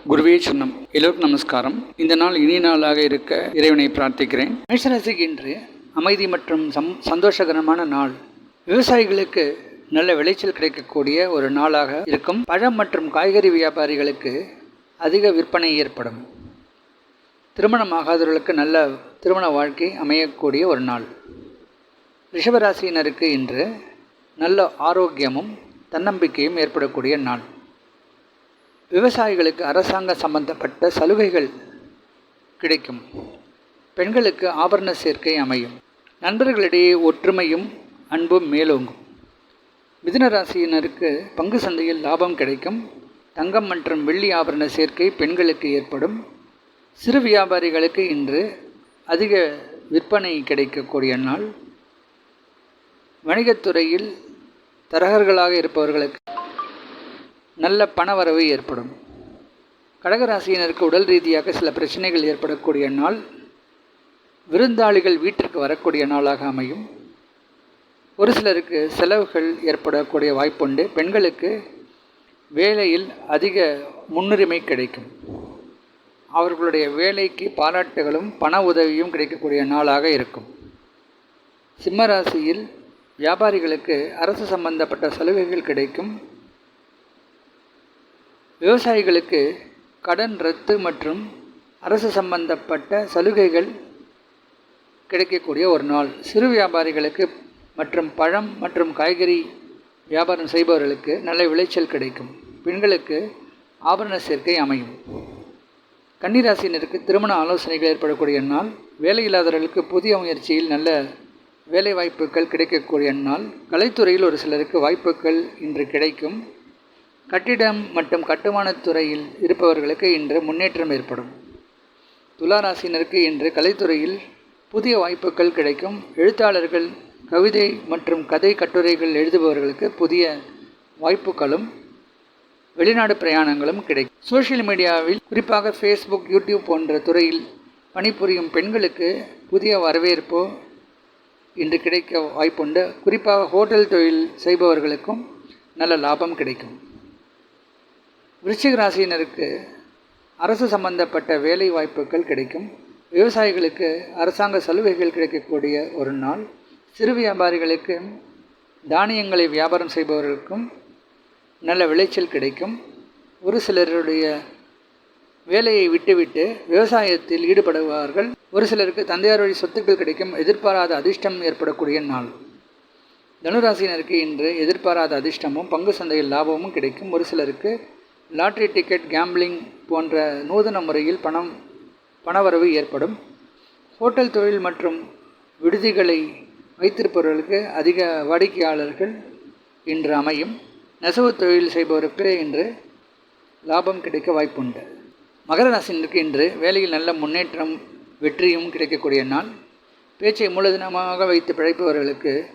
குருவே சொன்னம். எல்லோருக்கும் நமஸ்காரம். இந்த நாள் இனிய நாளாக இருக்க இறைவனை பிரார்த்திக்கிறேன். மேஷராசிக்கு இன்று அமைதி மற்றும் சந்தோஷகரமான நாள். விவசாயிகளுக்கு நல்ல விளைச்சல் கிடைக்கக்கூடிய ஒரு நாளாக இருக்கும். பழம் மற்றும் காய்கறி வியாபாரிகளுக்கு அதிக விற்பனை ஏற்படும். திருமணமாகாதவர்களுக்கு நல்ல திருமண வாழ்க்கை அமையக்கூடிய ஒரு நாள். ரிஷபராசியினருக்கு இன்று நல்ல ஆரோக்கியமும் தன்னம்பிக்கையும் ஏற்படக்கூடிய நாள். விவசாயிகளுக்கு அரசாங்க சம்பந்தப்பட்ட சலுகைகள் கிடைக்கும். பெண்களுக்கு ஆபரண சேர்க்கை அமையும். நண்பர்களிடையே ஒற்றுமையும் அன்பும் மேலோங்கும். மிதுன ராசியினருக்கு பங்கு சந்தையில் லாபம் கிடைக்கும். தங்கம் மற்றும் வெள்ளி ஆபரண சேர்க்கை பெண்களுக்கு ஏற்படும். சிறு வியாபாரிகளுக்கு இன்று அதிக விற்பனை கிடைக்கக்கூடிய நாள். வணிகத்துறையில் தரகர்களாக இருப்பவர்களுக்கு நல்ல பணவரவு ஏற்படும். கடகராசியினருக்கு உடல் ரீதியாக சில பிரச்சனைகள் ஏற்படக்கூடிய நாள். விருந்தாளிகள் வீட்டிற்கு வரக்கூடிய நாளாக அமையும். ஒரு சிலருக்கு செலவுகள் ஏற்படக்கூடிய வாய்ப்புண்டு. பெண்களுக்கு வேலையில் அதிக முன்னுரிமை கிடைக்கும். அவர்களுடைய வேலைக்கு பாராட்டுகளும் பண உதவியும் கிடைக்கக்கூடிய நாளாக இருக்கும். சிம்மராசியில் வியாபாரிகளுக்கு அரசு சம்பந்தப்பட்ட சலுகைகள் கிடைக்கும். விவசாயிகளுக்கு கடன் ரத்து மற்றும் அரசு சம்பந்தப்பட்ட சலுகைகள் கிடைக்கக்கூடிய ஒரு நாள். சிறு வியாபாரிகளுக்கு மற்றும் பழம் மற்றும் காய்கறி வியாபாரம் செய்பவர்களுக்கு நல்ல விளைச்சல் கிடைக்கும். பெண்களுக்கு ஆபரண சேர்க்கை அமையும். கன்னிராசினருக்கு திருமண ஆலோசனைகள் ஏற்படக்கூடிய நாள். வேலையில்லாதவர்களுக்கு புதிய முயற்சியில் நல்ல வேலை வாய்ப்புகள் கிடைக்கக்கூடிய நாள். கலைத்துறையில் ஒரு சிலருக்கு வாய்ப்புகள் இன்று கிடைக்கும். கட்டிடம் மற்றும் கட்டுமானத் துறையில் இருப்பவர்களுக்கு இன்று முன்னேற்றம் ஏற்படும். துளாராசினருக்கு இன்று கலைத்துறையில் புதிய வாய்ப்புகள் கிடைக்கும். எழுத்தாளர்கள், கவிதை மற்றும் கதை கட்டுரைகள் எழுதுபவர்களுக்கு புதிய வாய்ப்புகளும் வெளிநாடு பிரயாணங்களும் கிடைக்கும். சோஷியல் மீடியாவில் குறிப்பாக ஃபேஸ்புக், யூடியூப் போன்ற துறையில் பணிபுரியும் பெண்களுக்கு புதிய வரவேற்பு இன்று கிடைக்க வாய்ப்புண்டு. குறிப்பாக ஹோட்டல் தொழில் செய்பவர்களுக்கும் நல்ல லாபம் கிடைக்கும். விருச்சிக ராசியினருக்கு அரசு சம்பந்தப்பட்ட வேலை வாய்ப்புகள் கிடைக்கும். விவசாயிகளுக்கு அரசாங்க சலுகைகள் கிடைக்கக்கூடிய ஒரு நாள். சிறு வியாபாரிகளுக்கு தானியங்களை வியாபாரம் செய்பவர்களுக்கும் நல்ல விளைச்சல் கிடைக்கும். ஒரு சிலருடைய வேலையை விட்டுவிட்டு விவசாயத்தில் ஈடுபடுவார்கள். ஒரு சிலருக்கு தந்தையார் வழி சொத்துக்கள் கிடைக்கும். எதிர்பாராத அதிர்ஷ்டம் ஏற்படக்கூடிய நாள். தனுராசினருக்கு இன்று எதிர்பாராத அதிர்ஷ்டமும் பங்கு சந்தையில் லாபமும் கிடைக்கும். ஒரு சிலருக்கு லாட்ரி டிக்கெட், கேம்பிளிங் போன்ற நூதன முறையில் பணவரவு ஏற்படும். ஹோட்டல் தொழில் மற்றும் விடுதிகளை வைத்திருப்பவர்களுக்கு அதிக வாடிக்கையாளர்கள் இன்று அமையும். நெசவு தொழில் செய்பவருக்கு இன்று லாபம் கிடைக்க வாய்ப்புண்டு. மகர ராசினருக்கு இன்று வேலையில் நல்ல முன்னேற்றம், வெற்றியும் கிடைக்கக்கூடிய நாள். பேச்சை மூலதனமாக வைத்து பிழைப்பவர்களுக்கு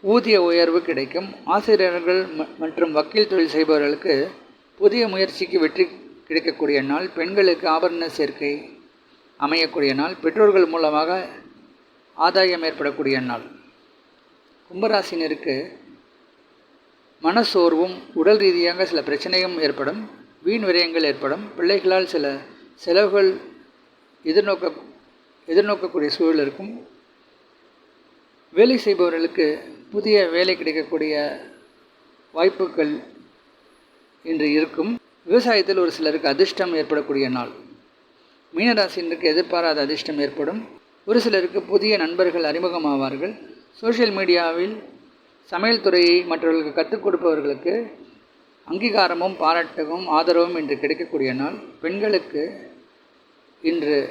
ஊதிய உயர்வு கிடைக்கும். ஆசிரியர்கள் மற்றும் வக்கீல் தொழில் செய்பவர்களுக்கு புதிய முயற்சிக்கு வெற்றி கிடைக்கக்கூடிய நாள். பெண்களுக்கு ஆபரண சேர்க்கை அமையக்கூடிய நாள். பெற்றோர்கள் மூலமாக ஆதாயம் ஏற்படக்கூடிய நாள். கும்பராசினருக்கு மனசோர்வும் உடல் ரீதியாக சில பிரச்சனையும் ஏற்படும். வீண் விரயங்கள் ஏற்படும். பிள்ளைகளால் சில செலவுகள் எதிர்நோக்கக்கூடிய சூழல் இருக்கும். வேலை செய்பவர்களுக்கு புதிய வேலை கிடைக்கக்கூடிய வாய்ப்புகள் இன்று இருக்கும். விவசாயத்தில் ஒரு சிலருக்கு அதிர்ஷ்டம் ஏற்படக்கூடிய நாள். மீனராசினருக்கு எதிர்பாராத அதிர்ஷ்டம் ஏற்படும். ஒரு சிலருக்கு புதிய நண்பர்கள் அறிமுகமாவார்கள். சோஷியல் மீடியாவில் சமையல் துறையை மற்றவர்களுக்கு கற்றுக் கொடுப்பவர்களுக்கு அங்கீகாரமும் பாராட்டவும் ஆதரவும் இன்று கிடைக்கக்கூடிய நாள். பெண்களுக்கு இன்று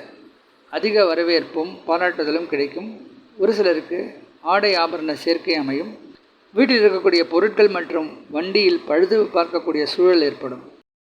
அதிக வரவேற்பும் பாராட்டுதலும் கிடைக்கும். ஒரு சிலருக்கு ஆடை ஆபரண சேர்க்கை அமையும். வீட்டில் இருக்கக்கூடிய பொருட்கள் மற்றும் வண்டியில் பழுது பார்க்கக்கூடிய சூழல் ஏற்படும்.